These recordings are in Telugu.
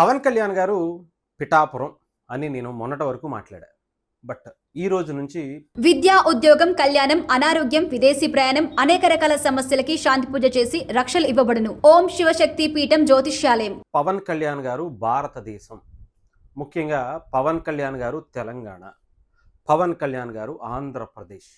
పవన్ కళ్యాణ్ గారు పిఠాపురం అని నేను మొన్నటి వరకు మాట్లాడా. బట్ ఈ రోజు నుంచి విద్య, ఉద్యోగం, కళ్యాణం, అనారోగ్యం, విదేశీ ప్రయాణం, అనేక రకాల సమస్యలకి శాంతి పూజ చేసి రక్షలు ఇవ్వబడును. ఓం శివశక్తి పీఠం జ్యోతిష్యాలయం. పవన్ కళ్యాణ్ గారు భారతదేశం, ముఖ్యంగా పవన్ కళ్యాణ్ గారు తెలంగాణ, పవన్ కళ్యాణ్ గారు ఆంధ్రప్రదేశ్,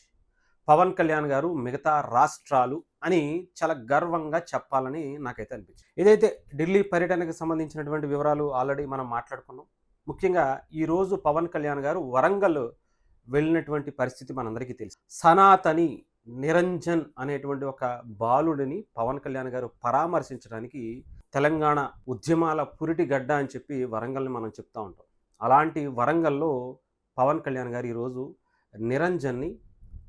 పవన్ కళ్యాణ్ గారు మిగతా రాష్ట్రాలు అని చాలా గర్వంగా చెప్పాలని నాకైతే అనిపించింది. ఏదైతే ఢిల్లీ పర్యటనకు సంబంధించినటువంటి వివరాలు ఆల్రెడీ మనం మాట్లాడుకున్నాం. ముఖ్యంగా ఈరోజు పవన్ కళ్యాణ్ గారు వరంగల్ వెళ్ళినటువంటి పరిస్థితి మనందరికీ తెలుసు. సనాతని నిరంజన్ అనేటువంటి ఒక బాలుడిని పవన్ కళ్యాణ్ గారు పరామర్శించడానికి తెలంగాణ ఉద్యమాల పురిటి గడ్డ అని చెప్పి వరంగల్ని మనం చెప్తూ ఉంటాం. అలాంటి వరంగల్లో పవన్ కళ్యాణ్ గారు ఈరోజు నిరంజన్ని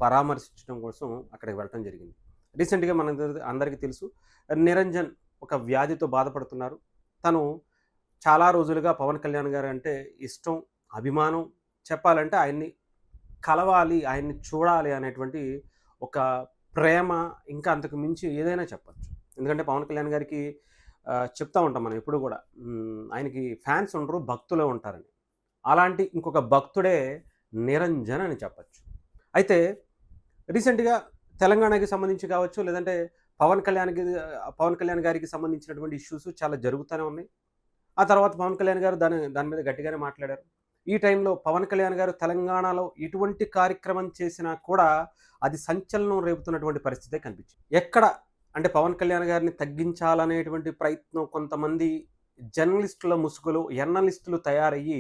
పరామర్శించడం కోసం అక్కడికి వెళ్ళటం జరిగింది. రీసెంట్గా మన అందరికీ తెలుసు, నిరంజన్ ఒక వ్యాధితో బాధపడుతున్నారు. తను చాలా రోజులుగా పవన్ కళ్యాణ్ గారు అంటే ఇష్టం, అభిమానం, చెప్పాలంటే ఆయన్ని కలవాలి, ఆయన్ని చూడాలి అనేటువంటి ఒక ప్రేమ, ఇంకా అంతకు మించి ఏదైనా చెప్పచ్చు. ఎందుకంటే పవన్ కళ్యాణ్ గారికి చెప్తూ ఉంటాం మనం ఎప్పుడు కూడా, ఆయనకి ఫ్యాన్స్ ఉండరు, భక్తులే ఉంటారని. అలాంటి ఇంకొక భక్తుడే నిరంజన్ అని చెప్పచ్చు. అయితే రీసెంట్గా తెలంగాణకి సంబంధించి కావచ్చు, లేదంటే పవన్ కళ్యాణ్ గారికి సంబంధించినటువంటి ఇష్యూస్ చాలా జరుగుతూనే ఉన్నాయి. ఆ తర్వాత పవన్ కళ్యాణ్ గారు దాని మీద గట్టిగానే మాట్లాడారు. ఈ టైంలో పవన్ కళ్యాణ్ గారు తెలంగాణలో ఎటువంటి కార్యక్రమం చేసినా కూడా అది సంచలనం రేపుతున్నటువంటి పరిస్థితే కనిపించింది. ఎక్కడ అంటే పవన్ కళ్యాణ్ గారిని తగ్గించాలనేటువంటి ప్రయత్నం కొంతమంది జర్నలిస్టుల ముసుగులు, ఎర్నలిస్టులు తయారయ్యి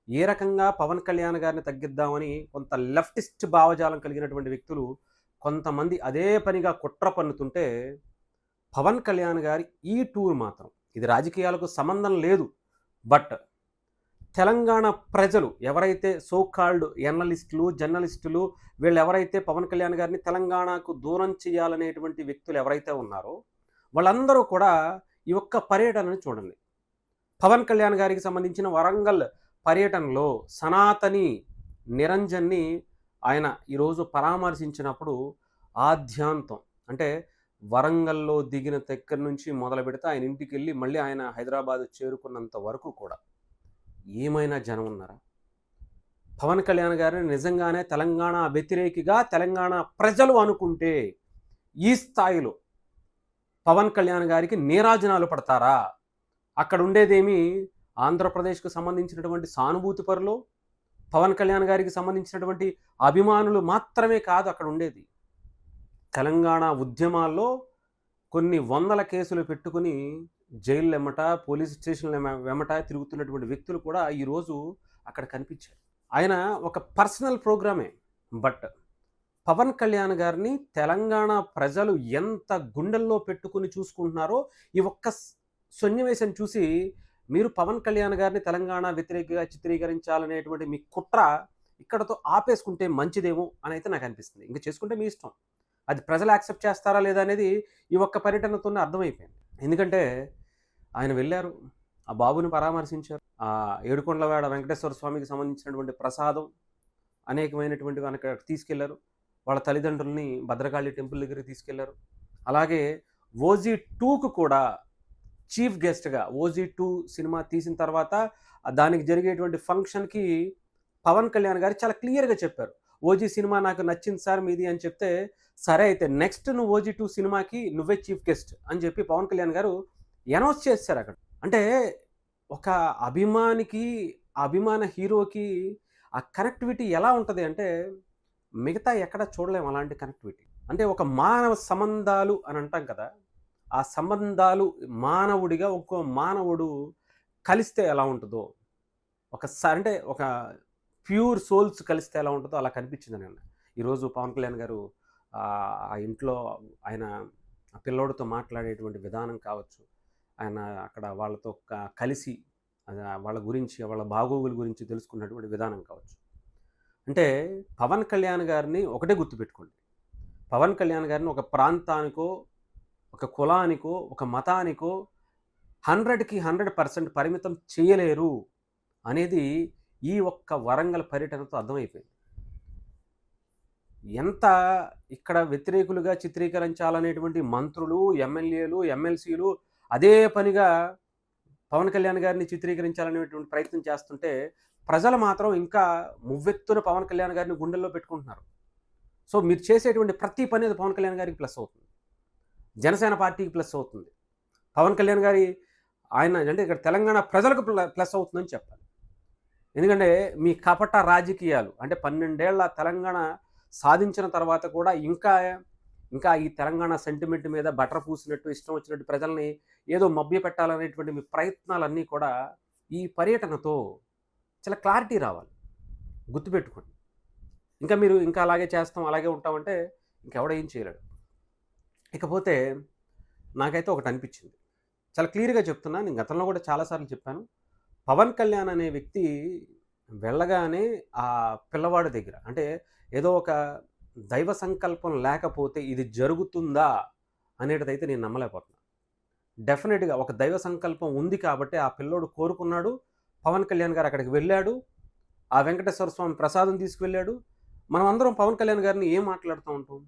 ఏ రకంగా పవన్ కళ్యాణ్ గారిని తగ్గిద్దామని కొంత లెఫ్టిస్ట్ భావజాలం కలిగినటువంటి వ్యక్తులు కొంతమంది అదే పనిగా కుట్ర పన్నుతుంటే, పవన్ కళ్యాణ్ గారి ఈ టూర్ మాత్రం, ఇది రాజకీయాలకు సంబంధం లేదు, బట్ తెలంగాణ ప్రజలు ఎవరైతే సోకాల్డ్ ఎర్నలిస్టులు, జర్నలిస్టులు, వీళ్ళు ఎవరైతే పవన్ కళ్యాణ్ గారిని తెలంగాణకు దూరం చేయాలనేటువంటి వ్యక్తులు ఎవరైతే ఉన్నారో వాళ్ళందరూ కూడా ఈ ఒక్క పర్యటనను చూడండి. పవన్ కళ్యాణ్ గారికి సంబంధించిన వరంగల్ పర్యటనలో సనాతని నిరంజన్ని ఆయన ఈరోజు పరామర్శించినప్పుడు ఆద్యాంతం, అంటే వరంగల్లో దిగిన దగ్గర నుంచి మొదలు పెడితే ఆయన ఇంటికి వెళ్ళి మళ్ళీ ఆయన హైదరాబాద్ చేరుకున్నంత వరకు కూడా ఏమైనా జనం ఉన్నారా? పవన్ కళ్యాణ్ గారిని నిజంగానే తెలంగాణ వ్యతిరేకిగా తెలంగాణ ప్రజలు అనుకుంటే ఈ స్థాయిలో పవన్ కళ్యాణ్ గారికి నీరాజనాలు పడతారా? అక్కడ ఉండేదేమి ఆంధ్రప్రదేశ్కు సంబంధించినటువంటి సానుభూతి పరులు, పవన్ కళ్యాణ్ గారికి సంబంధించినటువంటి అభిమానులు మాత్రమే కాదు అక్కడ ఉండేది. తెలంగాణ ఉద్యమాల్లో కొన్ని వందల కేసులు పెట్టుకుని జైలు ఎమ్మట, పోలీస్ స్టేషన్ల వెమ్మట తిరుగుతున్నటువంటి వ్యక్తులు కూడా ఈరోజు అక్కడ కనిపించారు. ఆయన ఒక పర్సనల్ ప్రోగ్రామే, బట్ పవన్ కళ్యాణ్ గారిని తెలంగాణ ప్రజలు ఎంత గుండెల్లో పెట్టుకుని చూసుకుంటున్నారో ఈ ఒక్క సన్నివేశం చూసి మీరు పవన్ కళ్యాణ్ గారిని తెలంగాణ వ్యతిరేకంగా చిత్రీకరించాలనేటువంటి మీ కుట్ర ఇక్కడతో ఆపేసుకుంటే మంచిదేమో అని అయితే నాకు అనిపిస్తుంది. ఇంకా చేసుకుంటే మీ ఇష్టం, అది ప్రజలు యాక్సెప్ట్ చేస్తారా లేదా అనేది ఈ ఒక్క పర్యటనతోనే అర్థమైపోయింది. ఎందుకంటే ఆయన వెళ్ళారు, ఆ బాబుని పరామర్శించారు, ఆ ఏడుకొండలవాడ వెంకటేశ్వర స్వామికి సంబంధించినటువంటి ప్రసాదం అనేకమైనటువంటి అక్కడ తీసుకెళ్లారు. వాళ్ళ తల్లిదండ్రుల్ని భద్రకాళి టెంపుల్ దగ్గరికి తీసుకెళ్లారు. అలాగే ఓజీ 2కు కూడా చీఫ్ గెస్ట్గా, ఓజీ 2 సినిమా తీసిన తర్వాత దానికి జరిగేటువంటి ఫంక్షన్కి పవన్ కళ్యాణ్ గారు చాలా క్లియర్గా చెప్పారు, ఓజీ సినిమా నాకు నచ్చింది సార్ మీది అని చెప్తే, సరే అయితే నెక్స్ట్ నువ్వు ఓజీ 2 సినిమాకి నువ్వే చీఫ్ గెస్ట్ అని చెప్పి పవన్ కళ్యాణ్ గారు అనౌన్స్ చేశారు అక్కడ. అంటే ఒక అభిమానికి, అభిమాన హీరోకి ఆ కనెక్టివిటీ ఎలా ఉంటుంది అంటే మిగతా ఎక్కడ చూడలేము అలాంటి కనెక్టివిటీ. అంటే ఒక మానవ సంబంధాలు అని అంటాం కదా, ఆ సంబంధాలు మానవుడిగా ఇంకో మానవుడు కలిస్తే ఎలా ఉంటుందో, అంటే ఒక ప్యూర్ సోల్స్ కలిస్తే ఎలా ఉంటుందో అలా కనిపించింది నేను. ఈరోజు పవన్ కళ్యాణ్ గారు ఆ ఇంట్లో ఆయన ఆ పిల్లోడితో మాట్లాడేటువంటి విధానం కావచ్చు, ఆయన అక్కడ వాళ్ళతో కలిసి వాళ్ళ గురించి, వాళ్ళ బాగోగుల గురించి తెలుసుకున్నటువంటి విధానం కావచ్చు. అంటే పవన్ కళ్యాణ్ గారిని ఒకటే గుర్తుపెట్టుకోండి, పవన్ కళ్యాణ్ గారిని ఒక ప్రాంతానికో, ఒక కులానికో, ఒక మతానికో 100కి 100% పరిమితం చేయలేరు అనేది ఈ ఒక్క వరంగల్ పర్యటనతో అర్థమైపోయింది. ఎంత ఇక్కడ వ్యతిరేకులుగా చిత్రీకరించాలనేటువంటి మంత్రులు, ఎమ్మెల్యేలు, ఎమ్మెల్సీలు అదే పనిగా పవన్ కళ్యాణ్ గారిని చిత్రీకరించాలనేటువంటి ప్రయత్నం చేస్తుంటే ప్రజలు మాత్రం ఇంకా మువ్వెత్తున పవన్ కళ్యాణ్ గారిని గుండెల్లో పెట్టుకుంటున్నారు. సో మీరు చేసేటువంటి ప్రతి పని అది పవన్ కళ్యాణ్ గారికి ప్లస్ అవుతుంది, జనసేన పార్టీకి ప్లస్ అవుతుంది, పవన్ కళ్యాణ్ గారి ఆయన అంటే ఇక్కడ తెలంగాణ ప్రజలకు ప్లస్ అవుతుందని చెప్పాలి. ఎందుకంటే మీ కపట రాజకీయాలు అంటే 12 ఏళ్ల తెలంగాణ సాధించిన తర్వాత కూడా ఇంకా ఈ తెలంగాణ సెంటిమెంట్ మీద బటర్ పూసినట్టు ఇష్టం వచ్చినట్టు ప్రజల్ని ఏదో మభ్య పెట్టాలనేటువంటి మీ ప్రయత్నాలన్నీ కూడా ఈ పర్యటనతో చాలా క్లారిటీ రావాలి. గుర్తుపెట్టుకోండి. మీరు ఇంకా అలాగే చేస్తాం అలాగే ఉంటామంటే ఇంకెవడ ఏం చేయలేడు. ఇకపోతే నాకైతే ఒకటి అనిపించింది, చాలా క్లియర్గా చెప్తున్నా, నేను గతంలో కూడా చాలాసార్లు చెప్పాను. పవన్ కళ్యాణ్ అనే వ్యక్తి వెళ్ళగానే ఆ పిల్లవాడి దగ్గర అంటే ఏదో ఒక దైవ సంకల్పం లేకపోతే ఇది జరుగుతుందా అనేటిదైతే నేను నమ్మలేకపోతున్నా. డెఫినెట్గా ఒక దైవ సంకల్పం ఉంది కాబట్టి ఆ పిల్లోడు కోరుకున్నాడు, పవన్ కళ్యాణ్ గారు అక్కడికి వెళ్ళాడు, ఆ వెంకటేశ్వర స్వామి ప్రసాదం తీసుకువెళ్ళాడు. మనం అందరం పవన్ కళ్యాణ్ గారిని ఏం మాట్లాడుతూ ఉంటాం,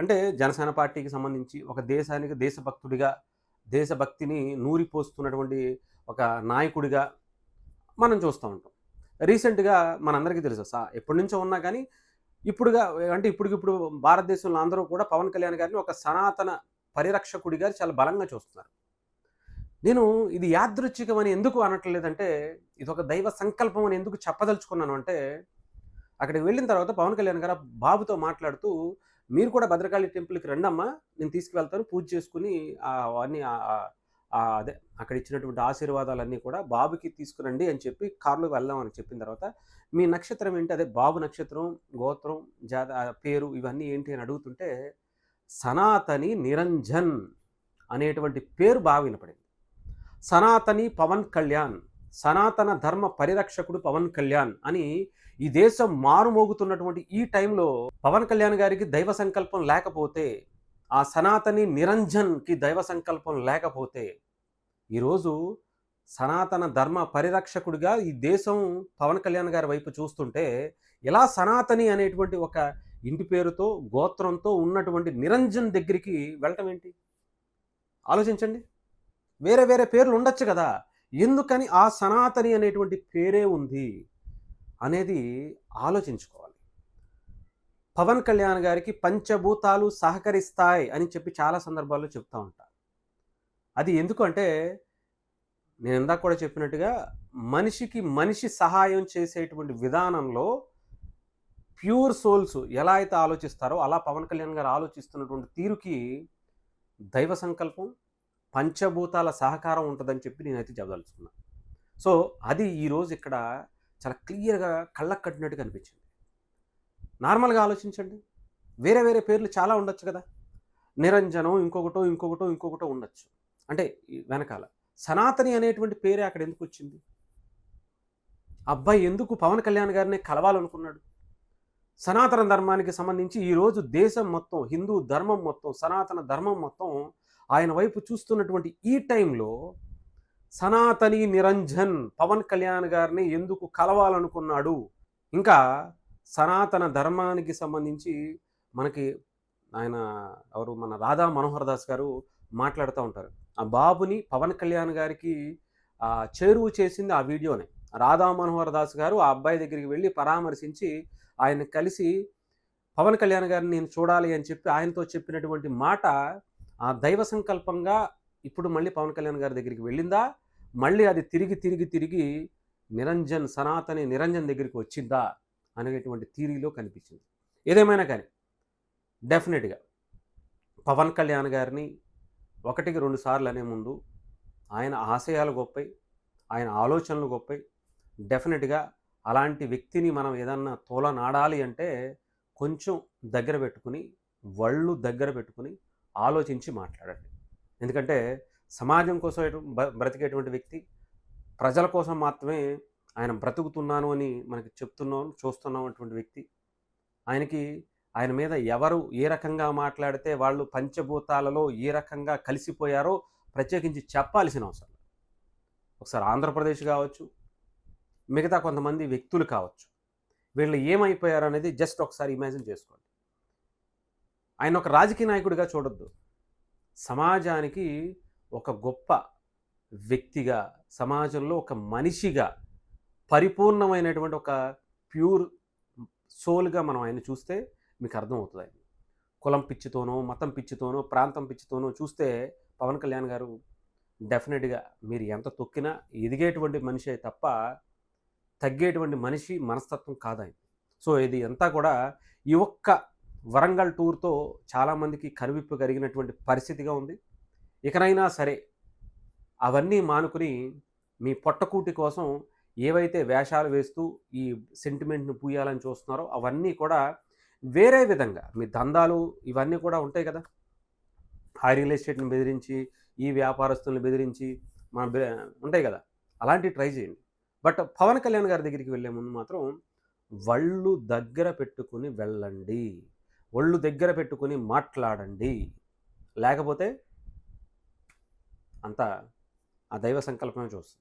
అంటే జనసేన పార్టీకి సంబంధించి ఒక దేశానికి దేశభక్తుడిగా దేశభక్తిని నూరిపోస్తున్నటువంటి ఒక నాయకుడిగా మనం చూస్తూ ఉంటాం. రీసెంట్గా మనందరికీ తెలుసు ఎప్పటి నుంచో ఉన్నా కానీ ఇప్పటికిప్పుడు భారతదేశంలో అందరూ కూడా పవన్ కళ్యాణ్ గారిని ఒక సనాతన పరిరక్షకుడిగా చాలా బలంగా చూస్తున్నారు. నేను ఇది యాదృచ్ఛికమని ఎందుకు అనట్లేదంటే ఇది ఒక దైవ సంకల్పం అని ఎందుకు చెప్పదలుచుకున్నాను అంటే, అక్కడికి వెళ్ళిన తర్వాత పవన్ కళ్యాణ్ గారు బాబుతో మాట్లాడుతూ మీరు కూడా భద్రకాళి టెంపుల్కి రండమ్మా, నేను తీసుకువెళ్తాను, పూజ చేసుకుని అవన్నీ అదే అక్కడ ఇచ్చినటువంటి ఆశీర్వాదాలన్నీ కూడా బాబుకి తీసుకురండి అని చెప్పి కారులో వెళ్దామని చెప్పిన తర్వాత మీ నక్షత్రం ఏంటి, అదే బాబు నక్షత్రం, గోత్రం, పేరు ఇవన్నీ ఏంటి అని అడుగుతుంటే సనాతని నిరంజన్ అనేటువంటి పేరు బాగా వినపడింది. సనాతని పవన్ కళ్యాణ్, సనాతన ధర్మ పరిరక్షకుడు పవన్ కళ్యాణ్ అని ఈ దేశం మారుమోగుతున్నటువంటి ఈ టైంలో పవన్ కళ్యాణ్ గారికి దైవ సంకల్పం లేకపోతే, ఆ సనాతని నిరంజన్కి దైవ సంకల్పం లేకపోతే ఈరోజు సనాతన ధర్మ పరిరక్షకుడిగా ఈ దేశం పవన్ కళ్యాణ్ గారి వైపు చూస్తుంటే ఇలా సనాతని అనేటువంటి ఒక ఇంటి పేరుతో గోత్రంతో ఉన్నటువంటి నిరంజన్ దగ్గరికి వెళ్ళటం ఏంటి ఆలోచించండి. వేరే వేరే పేర్లు ఉండొచ్చు కదా, ఎందుకని ఆ సనాతని అనేటువంటి పేరే ఉంది అనేది ఆలోచించుకోవాలి. పవన్ కళ్యాణ్ గారికి పంచభూతాలు సహకరిస్తాయి అని చెప్పి చాలా సందర్భాల్లో చెప్తూ ఉంటారు. అది ఎందుకంటే నేను ఇందాక కూడా చెప్పినట్టుగా మనిషికి మనిషి సహాయం చేసేటువంటి విధానంలో ప్యూర్ సోల్స్ ఎలా అయితే ఆలోచిస్తారో అలా పవన్ కళ్యాణ్ గారు ఆలోచిస్తున్నటువంటి తీరుకి దైవ సంకల్పం, పంచభూతాల సహకారం ఉంటుందని చెప్పి నేనైతే చెప్పదలుచుకున్నాను. సో అది ఈరోజు ఇక్కడ చాలా క్లియర్గా కళ్ళకు కట్టినట్టుగా అనిపించింది. నార్మల్గా ఆలోచించండి, వేరే వేరే పేర్లు చాలా ఉండొచ్చు కదా, నిరంజనం ఇంకొకటో ఉండొచ్చు. అంటే వెనకాల సనాతని అనేటువంటి పేరే అక్కడ ఎందుకు వచ్చింది? అబ్బాయి ఎందుకు పవన్ కళ్యాణ్ గారిని కలవాలనుకున్నాడు? సనాతన ధర్మానికి సంబంధించి ఈరోజు దేశం మొత్తం, హిందూ ధర్మం మొత్తం, సనాతన ధర్మం మొత్తం ఆయన వైపు చూస్తున్నటువంటి ఈ టైంలో సనాతని నిరంజన్ పవన్ కళ్యాణ్ గారిని ఎందుకు కలవాలనుకున్నాడు? ఇంకా సనాతన ధర్మానికి సంబంధించి మనకి ఆయన ఎవరు మన రాధా మనోహర్ దాస్ గారు మాట్లాడుతూ ఉంటారు. ఆ బాబుని పవన్ కళ్యాణ్ గారికి చేరువ చేసింది ఆ వీడియోనే. రాధా మనోహర్ దాస్ గారు ఆ అబ్బాయి దగ్గరికి వెళ్ళి పరామర్శించి ఆయన కలిసి పవన్ కళ్యాణ్ గారిని నేను చూడాలి అని చెప్పి ఆయనతో చెప్పినటువంటి మాట ఆ దైవ సంకల్పంగా ఇప్పుడు మళ్ళీ పవన్ కళ్యాణ్ గారి దగ్గరికి వెళ్ళిందా, మళ్ళీ అది తిరిగి నిరంజన్ సనాతని నిరంజన్ దగ్గరికి వచ్చిందా అనేటువంటి థియరీలో కనిపించింది. ఏదేమైనా కానీ డెఫినెట్గా పవన్ కళ్యాణ్ గారిని 1-2 సార్లు అనే ముందు ఆయన ఆశయాలు గొప్పై, ఆయన ఆలోచనలు గొప్పై. డెఫినెట్గా అలాంటి వ్యక్తిని మనం ఏదన్నా తోలనాడాలి అంటే కొంచెం దగ్గర పెట్టుకుని, వళ్ళు దగ్గర పెట్టుకుని ఆలోచించి మాట్లాడండి. ఎందుకంటే సమాజం కోసం బ్రతికేటువంటి వ్యక్తి, ప్రజల కోసం మాత్రమే ఆయన బ్రతుకుతున్నాను అని మనకి చూస్తున్నటువంటి వ్యక్తి. ఆయన మీద ఎవరు ఏ రకంగా మాట్లాడితే వాళ్ళు పంచభూతాలలో ఏ రకంగా కలిసిపోయారో ప్రత్యేకించి చెప్పాల్సిన అవసరం. ఒకసారి ఆంధ్రప్రదేశ్ కావచ్చు, మిగతా కొంతమంది వ్యక్తులు కావచ్చు, వీళ్ళు ఏమైపోయారు అనేది జస్ట్ ఒకసారి ఇమాజిన్ చేసుకోండి. ఆయన ఒక రాజకీయ నాయకుడిగా చూడొద్దు, సమాజానికి ఒక గొప్ప వ్యక్తిగా, సమాజంలో ఒక మనిషిగా, పరిపూర్ణమైనటువంటి ఒక ప్యూర్ సోల్‌గా మనం ఆయన చూస్తే మీకు అర్థమవుతది ఆయన. కులం పిచ్చితోనో, మతం పిచ్చితోనో, ప్రాంతం పిచ్చితోనో చూస్తే పవన్ కళ్యాణ్ గారు డెఫినిట్‌గా మీరు ఎంత తొక్కినా ఎదిగేటువంటి మనిషే తప్ప తగ్గేటువంటి మనిషి మనస్తత్వం కాదాయన. సో, ఇది అంతా కూడా ఈ ఒక్క వరంగల్ టూర్‌తో చాలామందికి కనువిప్పు కలిగినటువంటి పరిస్థితిగా ఉంది. ఇకనైనా సరే అవన్నీ మానుకుని మీ పొట్టకూటి కోసం ఏవైతే వేషాలు వేస్తూ ఈ సెంటిమెంట్‌ని పూయాలని చూస్తున్నారో అవన్నీ కూడా వేరే విధంగా మీ దందాలు ఇవన్నీ కూడా ఉంటాయి కదా! ఆ రియల్ ఎస్టేట్‌ని బెదిరించి, ఈ వ్యాపారస్తుల్ని బెదిరించి మన బె ఉంటాయి కదా! అలాంటివి ట్రై చేయండి. బట్ పవన్ కళ్యాణ్ గారి దగ్గరికి వెళ్ళే ముందు మాత్రం ఒళ్ళు దగ్గర పెట్టుకొని వెళ్ళండి. ఒళ్ళు దగ్గర పెట్టుకొని మాట్లాడండి. లేకపోతే అంతా ఆ దైవ సంకల్పమే చూస్తుంది.